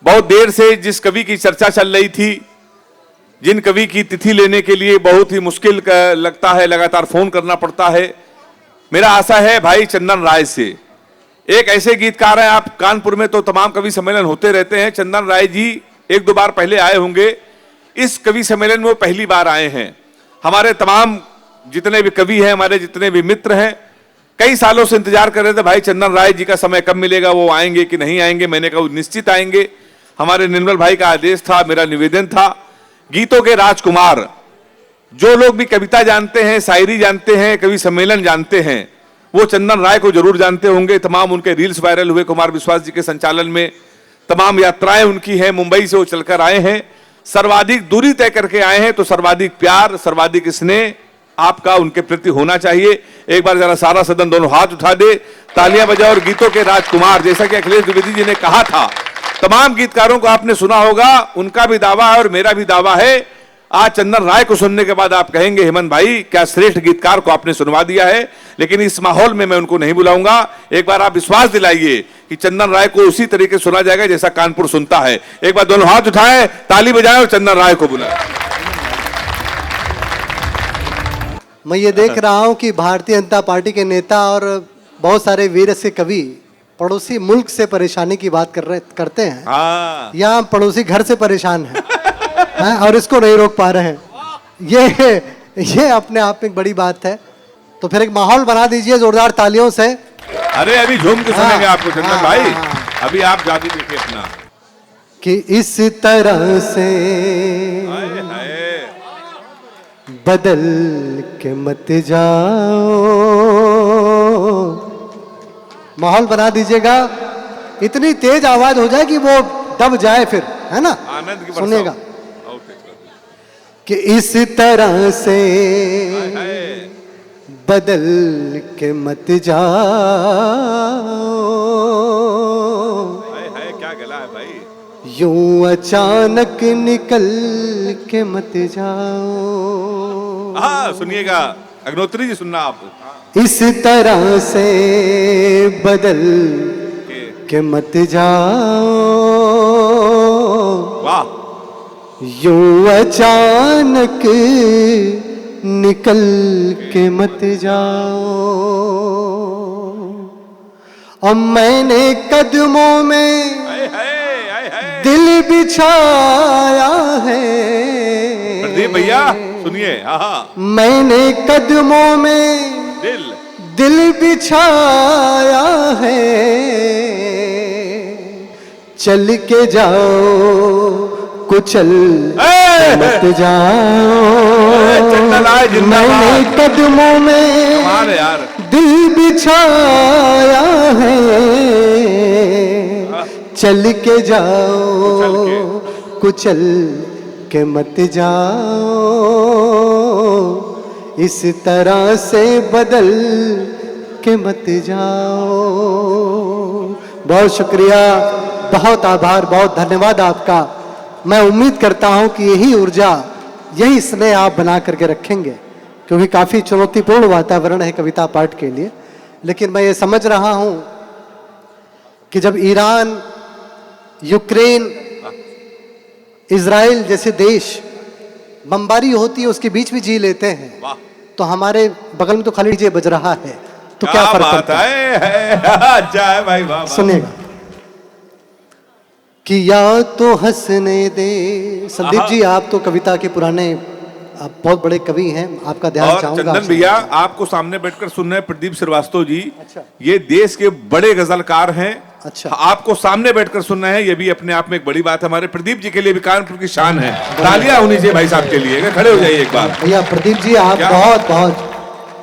बहुत देर से जिस कवि की चर्चा चल रही थी, जिन कवि की तिथि लेने के लिए बहुत ही मुश्किल लगता है, लगातार फोन करना पड़ता है, मेरा आशा है भाई चंदन राय से। एक ऐसे गीतकार हैं, आप कानपुर में तो तमाम कवि सम्मेलन होते रहते हैं, चंदन राय जी एक दो बार पहले आए होंगे, इस कवि सम्मेलन में वो पहली बार आए हैं। हमारे तमाम जितने भी कवि हैं, हमारे जितने भी मित्र हैं, कई सालों से इंतजार कर रहे थे भाई चंदन राय जी का समय कब मिलेगा, वो आएंगे कि नहीं आएंगे। मैंने कहा निश्चित आएंगे, हमारे निर्मल भाई का आदेश था, मेरा निवेदन था। गीतों के राजकुमार, जो लोग भी कविता जानते हैं, शायरी जानते हैं, कवि सम्मेलन जानते हैं, वो चंदन राय को जरूर जानते होंगे। तमाम उनके रील्स वायरल हुए, कुमार विश्वास जी के संचालन में तमाम यात्राएं उनकी हैं, मुंबई से वो चलकर आए हैं, सर्वाधिक दूरी तय करके आए हैं, तो सर्वाधिक प्यार, सर्वाधिक स्नेह आपका उनके प्रति होना चाहिए। एक बार जरा सारा सदन दोनों हाथ उठा दे, तालियां बजाओ। और गीतों के राजकुमार, जैसा कि अखिलेश द्विवेदी जी ने कहा था, तमाम गीतकारों को आपने सुना होगा, उनका भी दावा है और मेरा भी दावा है। आज चंदन राय को सुनने के बाद आप कहेंगे हेमंत भाई क्या श्रेष्ठ गीतकार को आपने सुनवा दिया है। लेकिन इस माहौल में मैं उनको नहीं बुलाऊंगा। एक बार आप विश्वास दिलाइए कि चंदन राय को उसी तरीके सुना जाएगा जैसा कानपुर सुनता है। एक बार दोनों हाथ उठाएं, ताली बजाएं और चंदन राय को बुलाएं। मैं ये देख रहा हूं कि भारतीय जनता पार्टी के नेता और बहुत सारे वीर से कवि पड़ोसी मुल्क से परेशानी की बात करते हैं। यहाँ पड़ोसी घर से परेशान है और इसको नहीं रोक पा रहे हैं। ये अपने आप में एक बड़ी बात है। तो फिर एक माहौल बना दीजिए जोरदार तालियों से। अरे अभी झूम के सुनेंगे आपको चंदन भाई, अभी आप जाती देखिए अपना कि इस तरह से बदल के मत जाओ। माहौल बना दीजिएगा, इतनी तेज आवाज हो जाए कि वो दब जाए, फिर है ना, आनंद की सुनिएगा कि इस तरह से बदल के मत जाओ। क्या गला है भाई, यूं अचानक निकल के मत जाओ। हाँ सुनिएगा, अग्नोत्री जी सुनना आप। इस तरह से बदल के मत जाओ। वाह, यूं अचानक निकल के मत जाओ। अब मैंने कदमों में दिल बिछाया है। प्रदीप भैया सुनिए, मैंने कदमों में दिल बिछाया है। चल के जाओ, कुचल मत जाओ। मैंने कदमों में दिल बिछाया है। चल के जाओ, कुचल के मत जाओ। इस तरह से बदल के मत जाओ। बहुत शुक्रिया, बहुत आभार, बहुत धन्यवाद आपका। मैं उम्मीद करता हूं कि यही ऊर्जा, यही स्नेह आप बना करके रखेंगे, क्योंकि काफ़ी चुनौतीपूर्ण वातावरण है कविता पाठ के लिए। लेकिन मैं ये समझ रहा हूं कि जब ईरान, यूक्रेन, इजराइल जैसे देश बमबारी होती है, उसके बीच भी जी लेते हैं, तो हमारे बगल में तो खाली डीजे बज रहा है, तो क्या फर्क पड़ता है। भाई वाह, सुनिएगा कि या तो हंसने दे। संदीप जी, आप तो कविता के पुराने, आप बहुत बड़े कवि हैं, आपका ध्यान चाहूंगा। चंदन भैया, आपको सामने बैठकर सुन रहे हैं प्रदीप श्रीवास्तव जी। अच्छा। ये देश के बड़े गजलकार हैं। अच्छा। आपको सामने बैठकर सुनना है, ये भी अपने आप में एक बड़ी बात है। हमारे प्रदीप जी के लिए भी कानपुर की शान है। तालियां होनी चाहिए भाई साहब के लिए। खड़े हो जाइए एक बार। भैया प्रदीप जी, आप बहुत बहुत।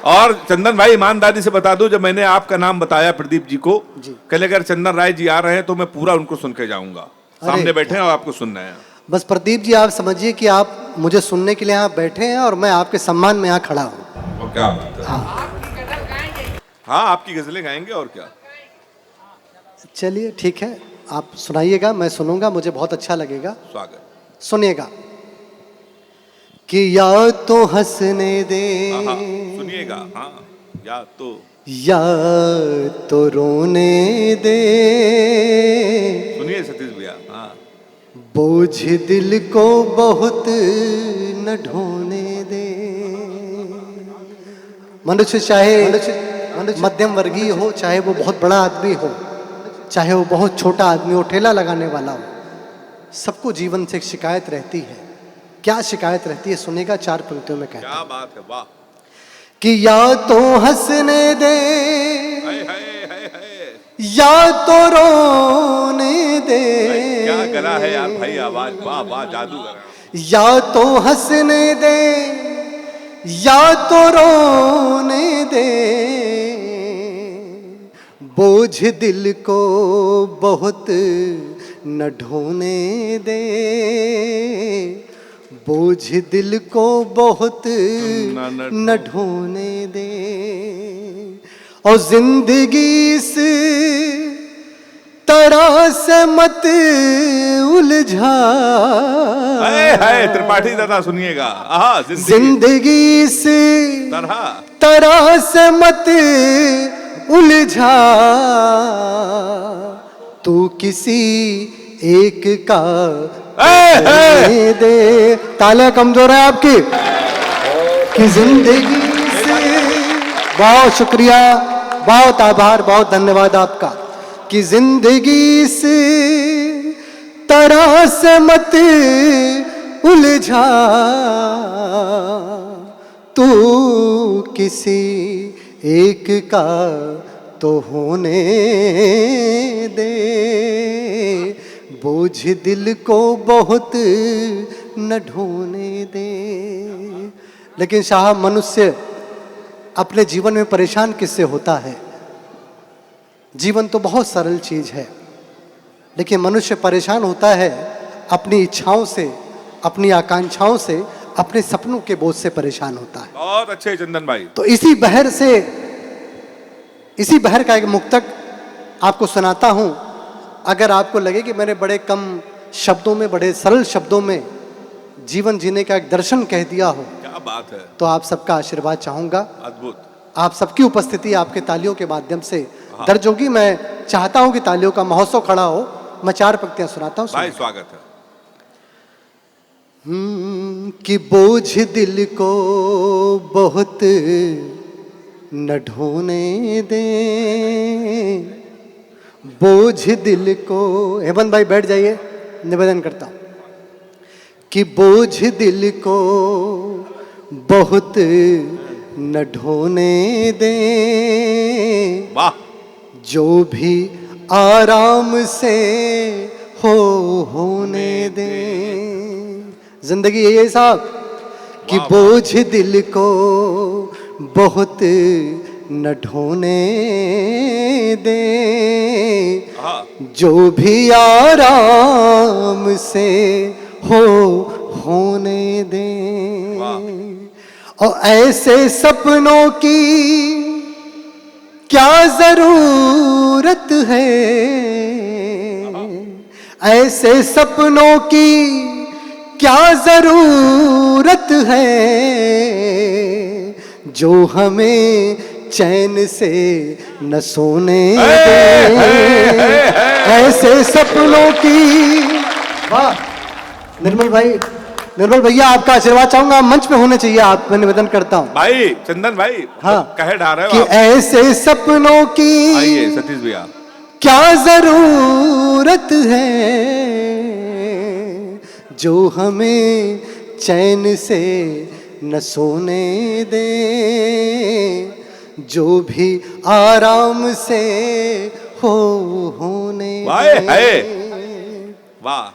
और चंदन भाई, ईमानदारी से बता दो, जब मैंने आपका नाम बताया प्रदीप जी को, कल अगर चंदन राय जी आ रहे हैं तो मैं पूरा उनको सुन के जाऊंगा। सामने बैठे हैं और आपको सुनना है। बस प्रदीप जी, आप समझिए कि आप मुझे सुनने के लिए यहाँ बैठे हैं और मैं आपके सम्मान में यहाँ खड़ा हूँ। क्या बात है। हाँ, आपकी गजलें गाएंगे और क्या। चलिए ठीक है, आप सुनाइएगा, मैं सुनूंगा, मुझे बहुत अच्छा लगेगा। स्वागत। सुनिएगा कि या तो हंसने दे, सुनिएगा, हाँ, या तो रोने दे। सुनिए सतीश भैया, हाँ। हाँ। बोझ दिल को बहुत न ढोने दे। मनुष्य चाहे मध्यम वर्गीय हो, चाहे वो बहुत बड़ा आदमी हो, चाहे वो बहुत छोटा आदमी हो, ठेला लगाने वाला हो, सबको जीवन से एक शिकायत रहती है। क्या शिकायत रहती है सुनेगा, 4 पंक्तियों में कहता क्या हूं बात है, वाह। कि या तो हंसने दे, हाय हाय हाय हाय। या तो रोने दे। क्या गला है यार भाई, आवाज वाह वाह, जादूगर। या तो हंसने दे, या तो रोने दे, बोझ दिल को बहुत न ढोने दे। बोझ दिल को बहुत न ढोने दे। और जिंदगी से तरह से मत उलझा। है त्रिपाठी दादा सुनिएगा। आहा, जिंदगी से तरह तरह से मत उलझा। तू किसी एक का करने दे। तालियां कमजोर है आपकी। कि जिंदगी से, बहुत शुक्रिया, बहुत आभार, बहुत धन्यवाद आपका। कि जिंदगी से तरह से मत उलझा। तू किसी एक का तो होने दे। बोझ दिल को बहुत न ढोने दे। लेकिन साहब, मनुष्य अपने जीवन में परेशान किससे होता है? जीवन तो बहुत सरल चीज है, लेकिन मनुष्य परेशान होता है अपनी इच्छाओं से, अपनी आकांक्षाओं से, अपने सपनों के बोझ से परेशान होता है। बहुत अच्छे चंदन भाई। तो इसी बहर का एक मुक्तक आपको सुनाता हूं। अगर आपको लगे कि मैंने बड़े कम शब्दों में, बड़े सरल शब्दों में जीवन जीने का एक दर्शन कह दिया हो, क्या बात है, तो आप सबका आशीर्वाद चाहूंगा। अद्भुत। आप सबकी उपस्थिति आपके तालियों के माध्यम से दर्ज होगी। मैं चाहता हूं कि तालियों का महोत्सव खड़ा हो। मैं 4 पंक्तियां सुनाता हूं। भाई स्वागत है। कि बोझ दिल को बहुत न ढोने दे। बोझ दिल को, हेमंत भाई बैठ जाइए, निवेदन करता हूं। कि बोझ दिल को बहुत न ढोने दे। वाह। जो भी आराम से होने दे। जिंदगी यही है साहब, कि बोझ दिल को बहुत न ढोने दे। जो भी आराम से होने दे। और ऐसे सपनों की क्या जरूरत है। ऐसे सपनों की क्या जरूरत है। जो हमें चैन से न सोने दे। ऐसे सपनों की। वाह निर्मल भाई, निर्मल भैया, आपका आशीर्वाद चाहूंगा। मंच पे होने चाहिए आप, मैं निवेदन करता हूं। भाई चंदन भाई, हाँ, कहे ढा रहे हो कि आप। ऐसे सपनों की आइए सतीश भैया, क्या जरूरत है। जो हमें चैन से न सोने दे। जो भी आराम से होने दे। वाह।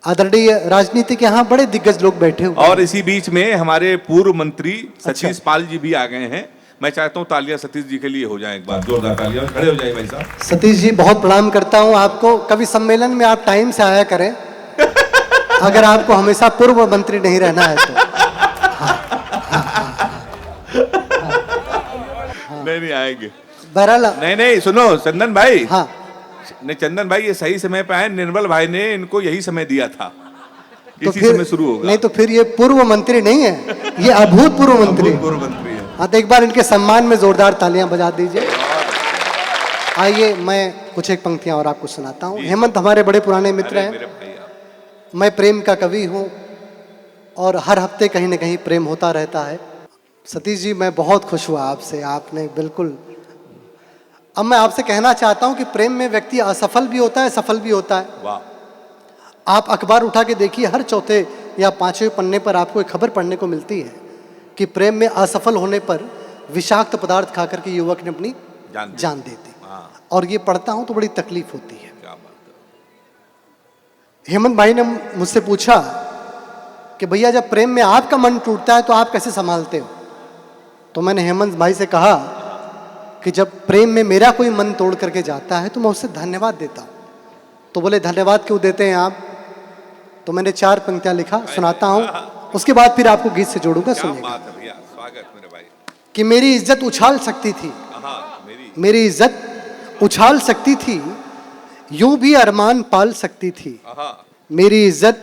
आदरणीय राजनीति के यहाँ बड़े दिग्गज लोग बैठे हुए। और इसी बीच में हमारे पूर्व मंत्री सतीश पाल जी भी आ गए हैं। मैं चाहता हूँ तालियां सतीश जी के लिए हो जाए, एक बार जोरदार तालियां। खड़े हो जाए भाई साहब। सतीश जी, बहुत प्रणाम करता हूँ आपको। कभी सम्मेलन में आप टाइम से आया करें, अगर आपको हमेशा पूर्व मंत्री नहीं रहना है तो। नहीं आएंगे। बहरहाल नहीं सुनो चंदन भाई। हाँ नहीं चंदन भाई, ये सही समय पे आए। निर्मल भाई ने इनको यही समय दिया था, तो इसी फिर समय शुरू होगा। नहीं तो फिर ये पूर्व मंत्री नहीं है, ये अभूतपूर्व मंत्री। पूर्व मंत्री है। हाँ, तो एक बार इनके सम्मान में जोरदार तालियां बजा दीजिए। आइए मैं कुछ एक पंक्तियां और आपको सुनाता हूँ। हेमंत हमारे बड़े पुराने मित्र अरे हैं। मेरे भाई आप। मैं प्रेम का कवि हूँ और हर हफ्ते कहीं ना कहीं प्रेम होता रहता है। सतीश जी, मैं बहुत खुश हुआ आपसे, आपने बिल्कुल। अब मैं आपसे कहना चाहता हूँ कि प्रेम में व्यक्ति असफल भी होता है, सफल भी होता है। वाह। आप अखबार उठा के देखिए, हर चौथे या पांचवें पन्ने पर आपको एक खबर पढ़ने को मिलती है कि प्रेम में असफल होने पर विषाक्त पदार्थ खाकर के युवक ने अपनी जान दे दी। हाँ। और ये पढ़ता हूं तो बड़ी तकलीफ होती है। क्या बात है। हेमंत भाई ने मुझसे पूछा कि भैया जब प्रेम में आपका मन टूटता है तो आप कैसे संभालते हो? तो मैंने हेमंत भाई से कहा कि जब प्रेम में मेरा कोई मन तोड़ करके जाता है तो मैं उससे धन्यवाद देता हूं। तो बोले धन्यवाद क्यों देते हैं आप? तो मैंने 4 पंक्तियां लिखा, सुनाता हूं, उसके बाद फिर आपको गीत से जोड़ूंगा, क्या सुनिएगा। बात है भैया, स्वागत मेरे भाई। कि मेरी इज्जत उछाल सकती थी, मेरी इज्जत उछाल सकती थी, यूं भी अरमान पाल सकती थी। मेरी इज्जत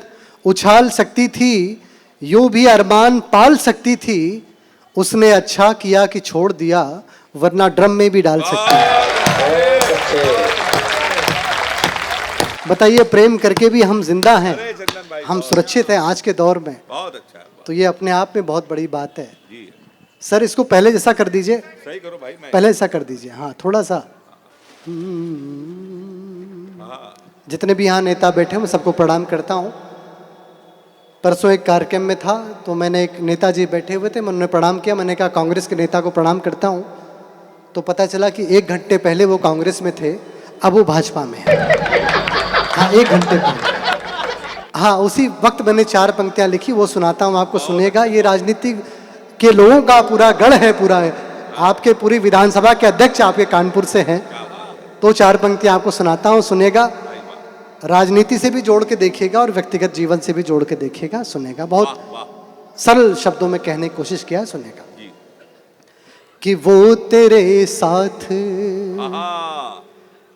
उछाल सकती थी, यूं भी अरमान पाल सकती थी। उसने अच्छा किया कि छोड़ दिया, वरना ड्रम में भी डाल सकती थी। बताइए, प्रेम करके भी हम जिंदा हैं, हम सुरक्षित हैं आज के दौर में। बहुत अच्छा है। तो ये अपने आप में बहुत बड़ी बात है। जी सर, इसको पहले जैसा कर दीजिए, सही करो भाई। मैं पहले जैसा कर दीजिए, हाँ थोड़ा सा। जितने भी यहाँ नेता बैठे हैं मैं सबको प्रणाम करता हूँ। परसों एक कार्यक्रम में था तो मैंने एक नेताजी बैठे हुए थे, मैंने प्रणाम किया। मैंने कहा कांग्रेस के नेता को प्रणाम करता हूँ। तो पता चला कि 1 घंटे पहले वो कांग्रेस में थे, अब वो भाजपा में है। हाँ, 1 घंटे पहले। हाँ, उसी वक्त मैंने 4 पंक्तियां लिखी, वो सुनाता हूँ, आपको सुनिएगा। ये राजनीति के लोगों का पूरा गढ़ है, पूरा है। आपके पूरी विधानसभा के अध्यक्ष आपके कानपुर से हैं। तो 4 पंक्तियां आपको सुनाता हूँ, सुनेगा। राजनीति से भी जोड़ के देखिएगा और व्यक्तिगत जीवन से भी जोड़ के देखिएगा, सुनेगा। बहुत सरल शब्दों में कहने की कोशिश किया, सुनेगा। कि वो तेरे साथ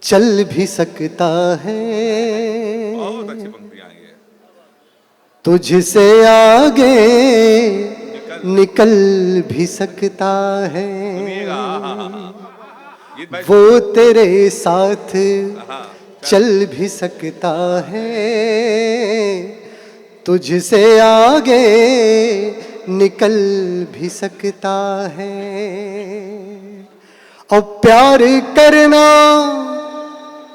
चल भी सकता है, बहुत अच्छी पंक्तियां हैं ये। तुझसे आगे निकल भी सकता है। वो तेरे साथ चल भी सकता है, तुझसे आगे निकल भी सकता है। और प्यार करना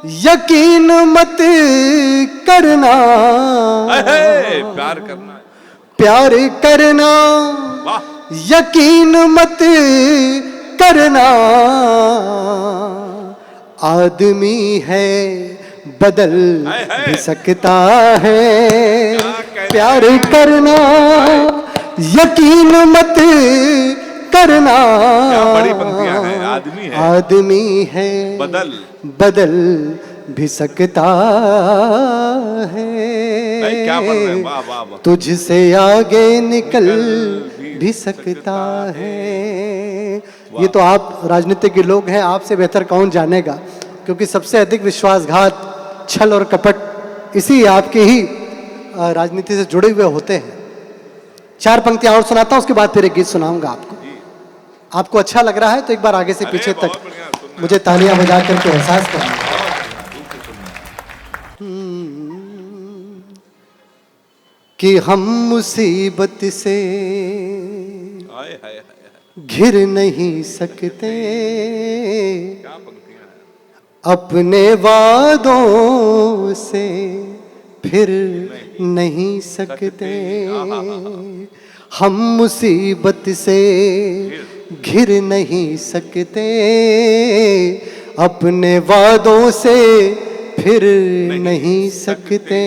यकीन मत करना, प्यार करना, प्यार करना यकीन मत करना। आदमी है बदल भी सकता है। प्यार करना यकीन मत करना। बड़ी पंक्तियां हैं। आदमी है बदल भी सकता है। क्या पढ़ रहे हैं? वाह वाह वाह। तुझसे आगे निकल भी सकता है। ये तो आप राजनीतिक के लोग हैं, आपसे बेहतर कौन जानेगा, क्योंकि सबसे अधिक विश्वासघात, छल और कपट इसी आपके ही राजनीति से जुड़े हुए होते हैं। 4 पंक्तियां और सुनाता हूं, उसके बाद फिर एक गीत सुनाऊंगा आपको। आपको अच्छा लग रहा है तो एक बार आगे से पीछे तक मुझे तालियां बजा करके एहसास करना। कि हम मुसीबत से घिर नहीं सकते, अपने वादों से फिर नहीं सकते। हम मुसीबत से घिर नहीं सकते, अपने वादों से फिर नहीं सकते।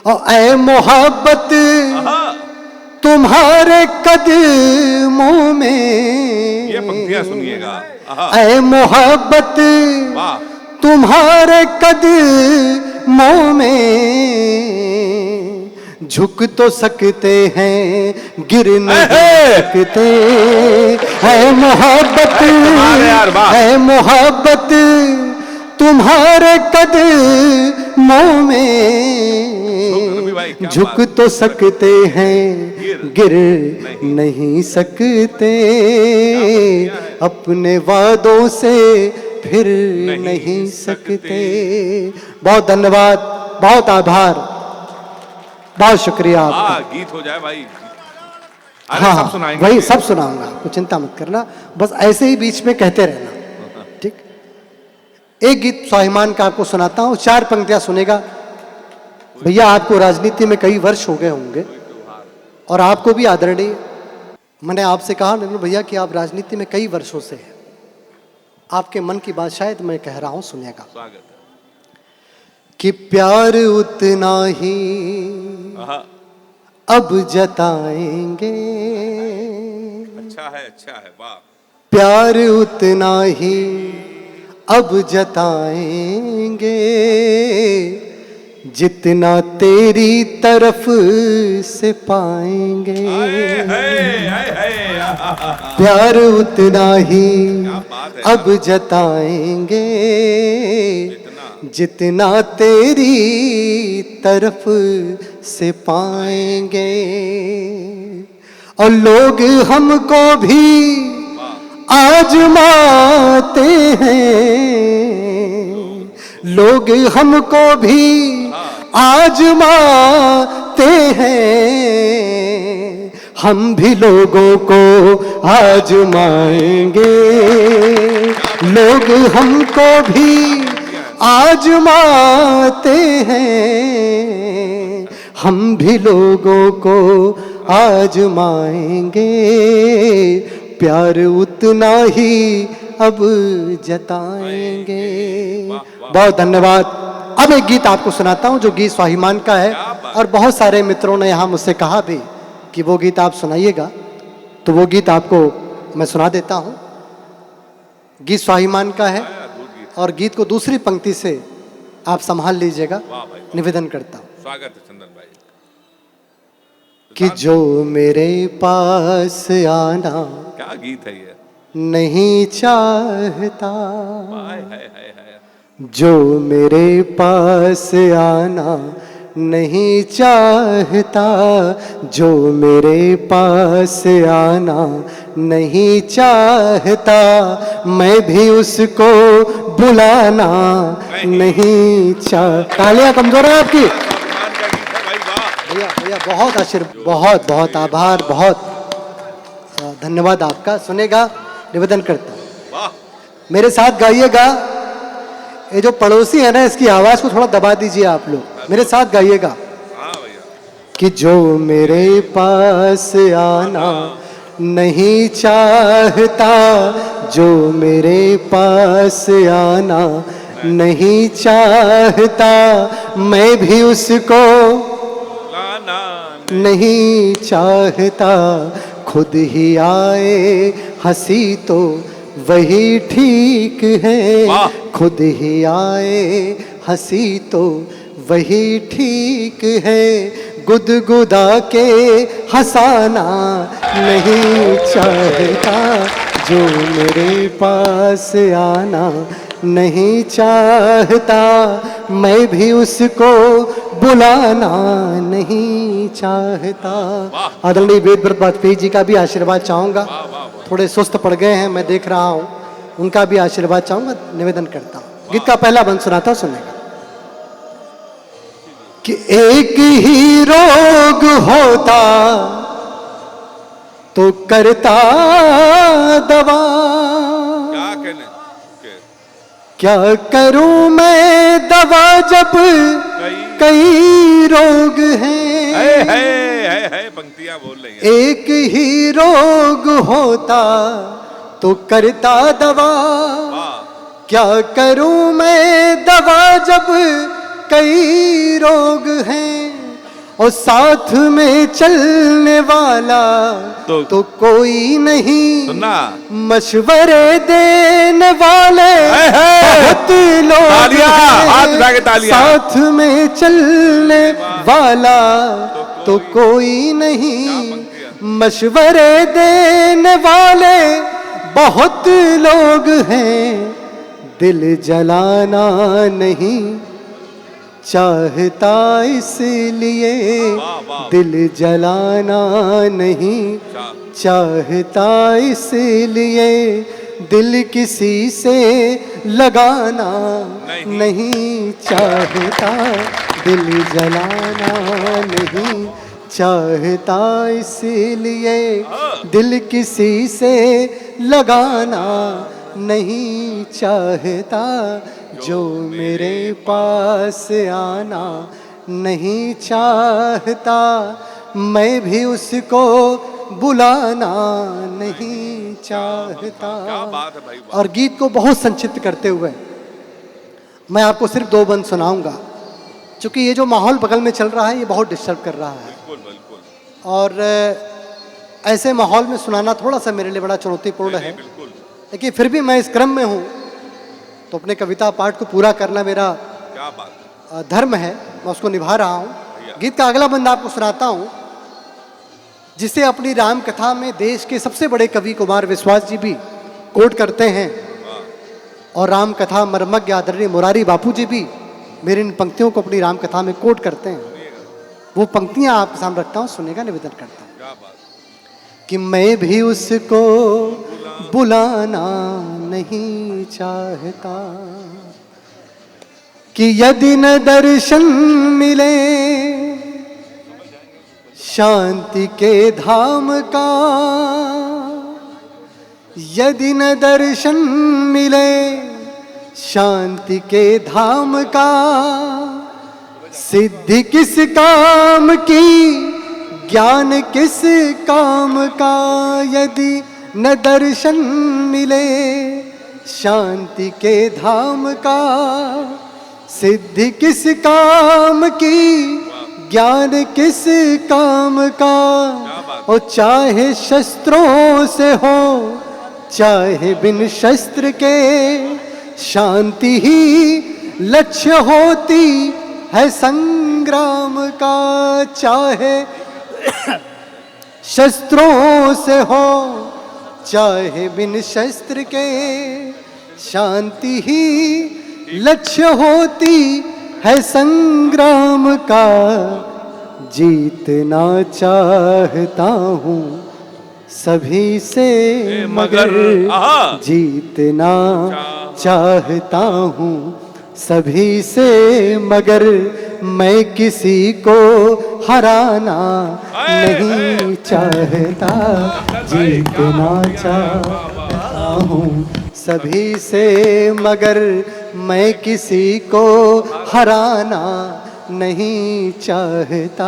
और ऐ मोहब्बत तुम्हारे कदमों में, ये पंक्तियां सुनिएगा। ऐ मोहब्बत तुम्हारे कदमों में झुक तो सकते हैं, गिर नहीं सकते। है मोहब्बत, है मोहब्बत तुम्हारे कदमों में झुक तो सकते हैं, गिर नहीं सकते। अपने वादों से फिर नहीं सकते। बहुत धन्यवाद, बहुत आभार, बहुत शुक्रिया आपका। गीत हो जाए भाई। अरे हाँ सब सुनाएंगे, वही सब सुनाऊंगा, आपको चिंता मत करना, बस ऐसे ही बीच में कहते रहना, ठीक। एक गीत स्वाभिमान का आपको सुनाता हूँ, 4 पंक्तियां सुनेगा। भैया आपको राजनीति में कई वर्ष हो गए होंगे और आपको भी आदरणीय, मैंने आपसे कहा नरेंद्र भैया कि आप राजनीति में कई वर्षों से हैं, आपके मन की बात शायद मैं कह रहा हूं, सुनिएगा। स्वागत है। कि प्यार उतना ही अब जताएंगे, अच्छा है, वाह। प्यार उतना ही अब जताएंगे जितना तेरी तरफ से पाएंगे। प्यार उतना ही अब जताएंगे जितना तेरी तरफ से पाएंगे। और लोग हमको भी आजमाते हैं, लोग हमको भी आजमाते हैं, हम भी लोगों को आजमाएंगे। लोग हमको भी आजमाते हैं, हम भी लोगों को आजमाएंगे। प्यार उतना ही अब जताएंगे। बहुत धन्यवाद। अब एक गीत आपको सुनाता हूं जो गीत स्वाभिमान का है, और बहुत सारे मित्रों ने यहां मुझसे कहा भी कि वो गीत आप सुनाइएगा, तो वो गीत आपको मैं सुना देता हूं। गीत स्वाभिमान का है और गीत को दूसरी पंक्ति से आप संभाल लीजिएगा, निवेदन करता हूं। स्वागत है चंदन भाई। कि जो मेरे पास आना क्या गीत है ये, नहीं चाहता, हाय। जो मेरे पास आना नहीं चाहता, जो मेरे पास आना नहीं चाहता, मैं भी उसको बुलाना नहीं चाहता। तालियां कमजोर है आपकी भैया, भैया बहुत आशीर्वाद, बहुत बहुत आभार, बहुत धन्यवाद आपका। सुनेगा, निवेदन करता हूं, मेरे साथ गाइएगा। ये जो पड़ोसी है ना, इसकी आवाज को थोड़ा दबा दीजिए आप लोग, मेरे साथ गाइएगा। कि जो मेरे पास आना नहीं चाहता, जो मेरे पास आना नहीं चाहता, मैं भी उसको नहीं चाहता। खुद ही आए हंसी तो वही ठीक है, खुद ही आए हंसी तो वही ठीक है, गुदगुदा के हंसाना नहीं चाहता, जो मेरे पास आना नहीं चाहता, मैं भी उसको बुलाना नहीं चाहता। आदरणीय वेदव्रत वाजपेयी जी का भी आशीर्वाद चाहूंगा, थोड़े सुस्त पड़ गए हैं मैं देख रहा हूं, उनका भी आशीर्वाद चाहूंगा, निवेदन करता हूं। गीत का पहला बंद सुनाता हूं, सुनेगा। कि एक ही रोग होता तो करता दवा, क्या करूं मैं दवा जब कई रोग हैं। पंक्तियां बोल रही हैं। एक ही रोग होता तो करता दवा, क्या करूं मैं दवा जब कई रोग हैं। और साथ में चलने वाला तो कोई नहीं, सुनना, मशवरे देने वाले बहुत लोग हैं। साथ में चलने वाला तो कोई नहीं, मशवरे देने वाले बहुत लोग हैं। दिल जलाना नहीं चाहता इसलिए, दिल जलाना नहीं चाहता इसलिए, दिल किसी से लगाना नहीं चाहता, दिल जलाना नहीं चाहता, इसीलिए दिल किसी से लगाना नहीं चाहता, जो मेरे पास आना नहीं चाहता, मैं भी उसको बुलाना नहीं चाहता। क्या बात है भाई, वाह। और गीत को बहुत संक्षिप्त करते हुए मैं आपको सिर्फ 2 बंद सुनाऊंगा, क्योंकि ये जो माहौल बगल में चल रहा है ये बहुत डिस्टर्ब कर रहा है, बिल्कुल बिल्कुल और ऐसे माहौल में सुनाना थोड़ा सा मेरे लिए बड़ा चुनौतीपूर्ण है, बिल्कुल। लेकिन फिर भी मैं इस क्रम में हूँ तो अपने कविता पाठ को पूरा करना मेरा क्या बात, धर्म है, मैं उसको निभा रहा हूँ। गीत का अगला बंद आपको सुनाता हूँ, जिसे अपनी राम कथा में देश के सबसे बड़े कवि कुमार विश्वास जी भी कोट करते हैं, और राम कथा मर्मज्ञ आदरणीय मुरारी बापू जी भी मेरी इन पंक्तियों को अपनी राम कथा में कोट करते हैं। वो पंक्तियां आपके सामने रखता हूँ, सुनने का निवेदन करता हूँ क्या बात, कि मैं भी उसको बुलाना नहीं चाहता, कि यदि न दर्शन मिले शांति के धाम का, यदि न दर्शन मिले शांति के धाम का, सिद्धि किस काम की ज्ञान किस काम का, यदि न दर्शन मिले शांति के धाम का, सिद्धि किस काम की ज्ञान किस काम का, और चाहे शस्त्रों से हो चाहे बिन शस्त्र के, शांति ही लक्ष्य होती है संग्राम का, चाहे शस्त्रों से हो चाहे बिन शस्त्र के, शांति ही लक्ष्य होती है संग्राम का, जीतना चाहता हूँ सभी से मगर, जीतना चाहता हूँ सभी से मगर, मैं किसी को हराना नहीं चाहता, जीतना चाहता हूँ सभी से मगर, मैं किसी को हराना नहीं चाहता।